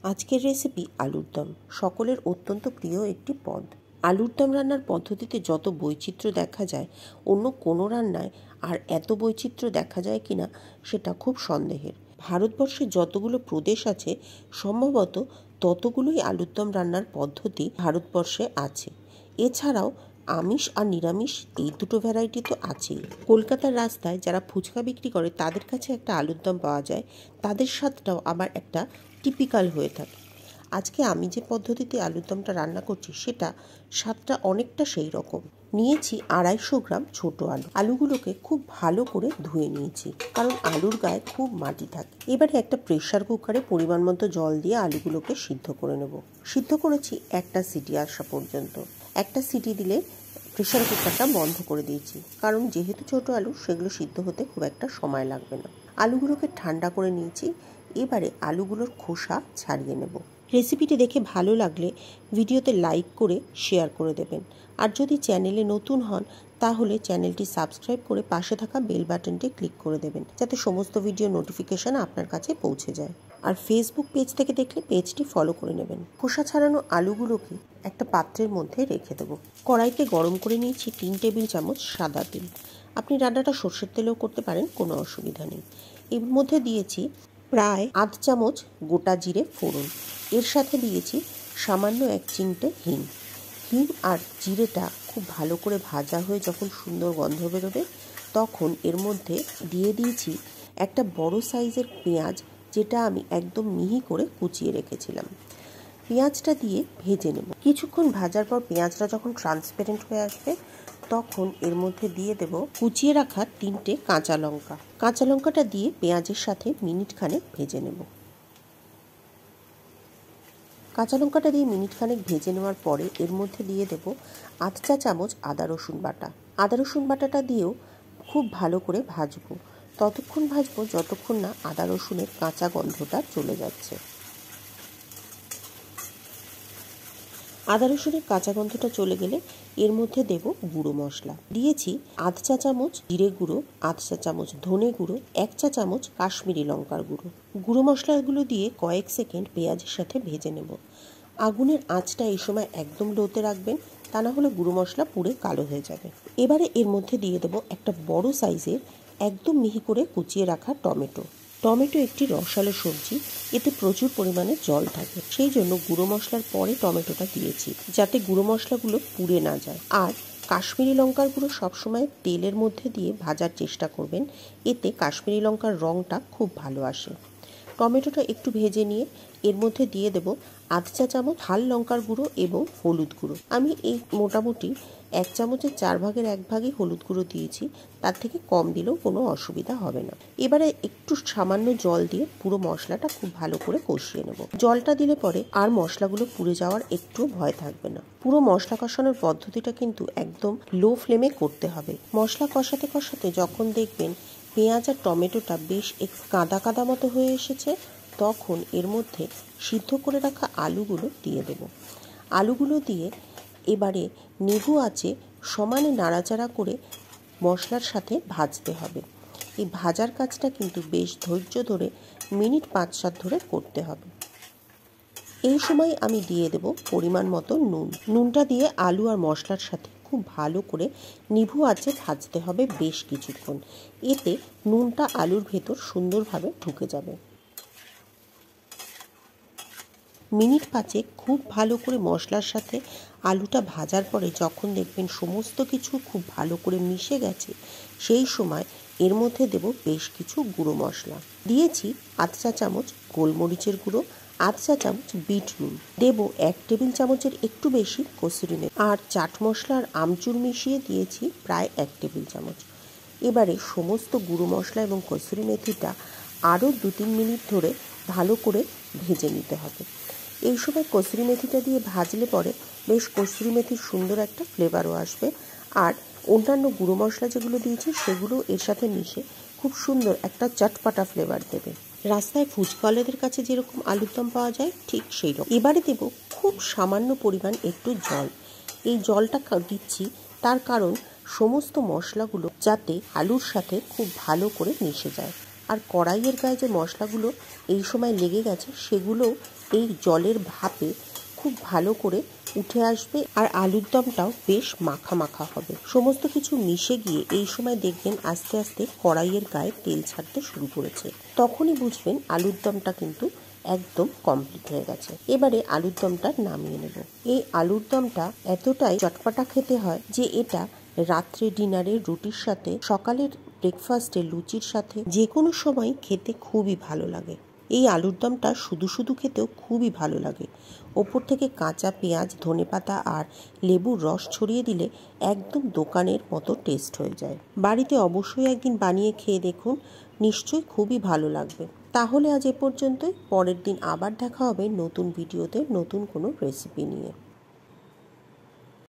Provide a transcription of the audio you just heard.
আজকের রেসিপি আলুর দম, সকলের অত্যন্ত প্রিয় একটি পদ। আলুর দম রান্নার পদ্ধতিতে যত বৈচিত্র্য দেখা যায়, অন্য কোনো রান্নায় আর এত বৈচিত্র্য দেখা যায় কিনা সেটা খুব সন্দেহের। ভারতবর্ষে যতগুলো প্রদেশ আছে সম্ভবত ততগুলোই আলুর দম রান্নার পদ্ধতি ভারতবর্ষে আছে। এছাড়াও আমিষ আর নিরামিষ এই দুটো ভ্যারাইটি তো আছেই। কলকাতার রাস্তায় যারা ফুচকা বিক্রি করে তাদের কাছে একটা আলুর দম পাওয়া যায়, তাদের স্বাদটাও আবার একটা টিপিক্যাল হয়ে থাকে। আজকে আমি যে পদ্ধতিতে আলুর দমটা রান্না করছি সেটা স্বাদটা অনেকটা সেই রকম। নিয়েছি 250 গ্রাম ছোট আলু। আলুগুলোকে খুব ভালো করে ধুয়ে নিয়েছি, কারণ আলুর গায়ে খুব মাটি থাকে। এবারে একটা প্রেসার কুকারে পরিমাণ মতো জল দিয়ে আলুগুলোকে সিদ্ধ করে নেব। সিদ্ধ করেছি একটা সিটি আসা পর্যন্ত। একটা সিটি দিলে প্রেসার কুকারটা বন্ধ করে দিয়েছি, কারণ যেহেতু ছোট আলু সেগুলো সিদ্ধ হতে খুব একটা সময় লাগবে না। আলুগুলোকে ঠান্ডা করে নিয়েছি। এবারে আলুগুলোর খোসা ছাড়িয়ে নেব। রেসিপিটি দেখে ভালো লাগলে ভিডিওতে লাইক করে শেয়ার করে দেবেন, আর যদি চ্যানেলে নতুন হন তাহলে চ্যানেলটি সাবস্ক্রাইব করে পাশে থাকা বেল বাটনটি ক্লিক করে দেবেন, যাতে সমস্ত ভিডিও নোটিফিকেশন আপনার কাছে পৌঁছে যায়। আর ফেসবুক পেজ থেকে দেখলে পেজটি ফলো করে নেবেন। খোসা ছাড়ানো আলুগুলোকে একটা পাত্রের মধ্যে রেখে দেবো। কড়াইতে গরম করে নিয়েছি 3 টেবিল চামচ সাদা তেল। আপনি রান্নাটা সর্ষের তেলেও করতে পারেন, কোনো অসুবিধা নেই। এর মধ্যে দিয়েছি প্রায় 8 চামচ গোটা জিরে ফোড়ন। এর সাথে দিয়েছি সামান্য 1 চিমটে হিং। হিং আর জিরেটা খুব ভালো করে ভাজা হয়ে যখন সুন্দর গন্ধ বেরোবে, তখন এর মধ্যে দিয়ে দিয়েছি একটা বড় সাইজের পেঁয়াজ, যেটা আমি একদম মিহি করে কুচিয়ে রেখেছিলাম। পেঁয়াজটা দিয়ে ভেজে নেব। কিছুক্ষণ ভাজার পর পেঁয়াজটা যখন ট্রান্সপারেন্ট হয়ে আসবে, তখন এর মধ্যে দিয়ে দেব কুচিয়ে রাখা 3টে কাঁচা লঙ্কা। কাঁচা লঙ্কাটা দিয়ে পেঁয়াজের সাথে মিনিটখানেক ভেজে নেব। কাঁচা লঙ্কাটা দিয়ে মিনিটখানেক ভেজে নেওয়ার পরে এর মধ্যে দিয়ে দেব 8 চা চামচ আদা রসুন বাটা। আদা রসুন বাটাটা দিয়েও খুব ভালো করে ভাজবো। ততক্ষণ ভাজবো যতক্ষণ না আদা রসুনের কাঁচা গন্ধটা চলে যাচ্ছে। আদা রসুনের কাঁচা গন্ধটা চলে গেলে এর মধ্যে দেব গুঁড়ো মশলা। দিয়েছি 1/2 চা চামচ জিরে গুঁড়ো, 1/2 চা চামচ ধনে গুঁড়ো, 1 চা চামচ কাশ্মীরি লঙ্কার গুঁড়ো। গুঁড়ো মশলাগুলো দিয়ে কয়েক সেকেন্ড পেঁয়াজের সাথে ভেজে নেব। আগুনের আঁচটা এই সময় একদম লোতে রাখবেন, তা না হলে গুঁড়ো মশলা পুড়ে কালো হয়ে যাবে। এবারে এর মধ্যে দিয়ে দেব একটা বড় সাইজের একদম মিহি করে কুচিয়ে রাখা টমেটো। টমেটো একটি রসালো সবজি, এতে প্রচুর পরিমাণে জল থাকে, সেই জন্য গুঁড়ো মশলার পরে টমেটোটা দিয়েছি, যাতে গুঁড়ো মশলাগুলো পুড়ে না যায়। আর কাশ্মীরি লঙ্কার গুঁড়ো সবসময় তেলের মধ্যে দিয়ে ভাজার চেষ্টা করবেন, এতে কাশ্মীরি লঙ্কার রঙটা খুব ভালো আসে। টমেটোটা একটু ভেজে নিয়ে এর মধ্যে দিয়ে দেব 1/2 চা চামচ ঝাল লঙ্কার গুঁড়ো এবং হলুদ গুঁড়ো। আমি এই মোটামুটি 1 চামচের 4 ভাগের 1 ভাগই হলুদ গুঁড়ো দিয়েছি, তার থেকে কম দিলেও কোনো অসুবিধা হবে না। এবারে একটু সামান্য জল দিয়ে পুরো মশলাটা খুব ভালো করে কষিয়ে নেব। জলটা দিলে পরে আর মশলাগুলো পুড়ে যাওয়ার একটু ভয় থাকবে না। পুরো মশলা কষানোর পদ্ধতিটা কিন্তু একদম লো ফ্লেমে করতে হবে। মশলা কষাতে কষাতে যখন দেখবেন পেঁয়াজ আর টমেটোটা বেশ একটু কাদা কাদা মতো হয়ে এসেছে, তখন এর মধ্যে সিদ্ধ করে রাখা আলুগুলো দিয়ে দেব। আলুগুলো দিয়ে এবারে নেভু আঁচে সমানে নাড়াচাড়া করে মশলার সাথে ভাজতে হবে। এই ভাজার কাজটা কিন্তু বেশ ধৈর্য ধরে মিনিট 5-7 ধরে করতে হবে। এই সময় আমি দিয়ে দেব পরিমাণ মতো নুন। নুনটা দিয়ে আলু আর মশলার সাথে খুব ভালো করে নিভু আঁচে ভাজতে হবে বেশ কিছুক্ষণ। এতে নুনটা আলুর ভেতর সুন্দরভাবে ঢুকে যাবে। মিনিট 5 খুব ভালো করে মশলার সাথে আলুটা ভাজার পরে যখন দেখবেন সমস্ত কিছু খুব ভালো করে মিশে গেছে, সেই সময় এর মধ্যে দেব বেশ কিছু গুঁড়ো মশলা। দিয়েছি 1/2 চা চামচ গোলমরিচের গুঁড়ো, 1/2 চা চামচ বিট নুন, দেব 1 টেবিল চামচের একটু বেশি কসুরি মেথি, আর চাট মশলা আর আমচুর মিশিয়ে দিয়েছি প্রায় 1 টেবিল চামচ। এবারে সমস্ত গুঁড়ো মশলা এবং কসুরি মেথিটা আরও 2-3 মিনিট ধরে ভালো করে ভেজে নিতে হবে। এই সময় কসুরি মেথিটা দিয়ে ভাজলে পরে বেশ কসুরি মেথির সুন্দর একটা ফ্লেভারও আসবে, আর অন্যান্য গুঁড়ো মশলা যেগুলো দিয়েছি সেগুলো এর সাথে মিশে খুব সুন্দর একটা চটপাটা ফ্লেভার দেবে। রাস্তায় ফুচকাওয়ালাদের কাছে যেরকম আলুর দম পাওয়া যায় ঠিক সেই রকম। এবারে দেব খুব সামান্য পরিমাণ একটু জল। এই জলটা দিচ্ছি তার কারণ সমস্ত মশলাগুলো যাতে আলুর সাথে খুব ভালো করে মিশে যায়। আর কড়াইয়ের গায়ে যে মশলাগুলো এই সময় লেগে গেছে সেগুলোও এই জলের ভাপে খুব ভালো করে উঠে আসবে আর আলুর দমটাও বেশ মাখা মাখা হবে। সমস্ত কিছু মিশে গিয়ে এই সময় দেখবেন আস্তে আস্তে কড়াইয়ের গায়ে তেল ছাড়তে শুরু করেছে। তখনই বুঝবেন আলুর দমটা কিন্তু একদম কমপ্লিট হয়ে গেছে। এবারে আলুর দমটা নামিয়ে নেব। এই আলুর দমটা এতটাই চটপটা খেতে হয় যে এটা রাত্রে ডিনারে রুটির সাথে, সকালের ব্রেকফাস্টে লুচির সাথে যে কোনো সময় খেতে খুবই ভালো লাগে। এই আলুর দমটা শুধু শুধু খেতেও খুবই ভালো লাগে। ওপর থেকে কাঁচা পেঁয়াজ, ধনেপাতা আর লেবুর রস ছড়িয়ে দিলে একদম দোকানের মতো টেস্ট হয়ে যায়। বাড়িতে অবশ্যই একদিন বানিয়ে খেয়ে দেখুন, নিশ্চয়ই খুবই ভালো লাগবে। তাহলে আজ এ পর্যন্তই। পরের দিন আবার দেখা হবে নতুন ভিডিওতে নতুন কোনো রেসিপি নিয়ে।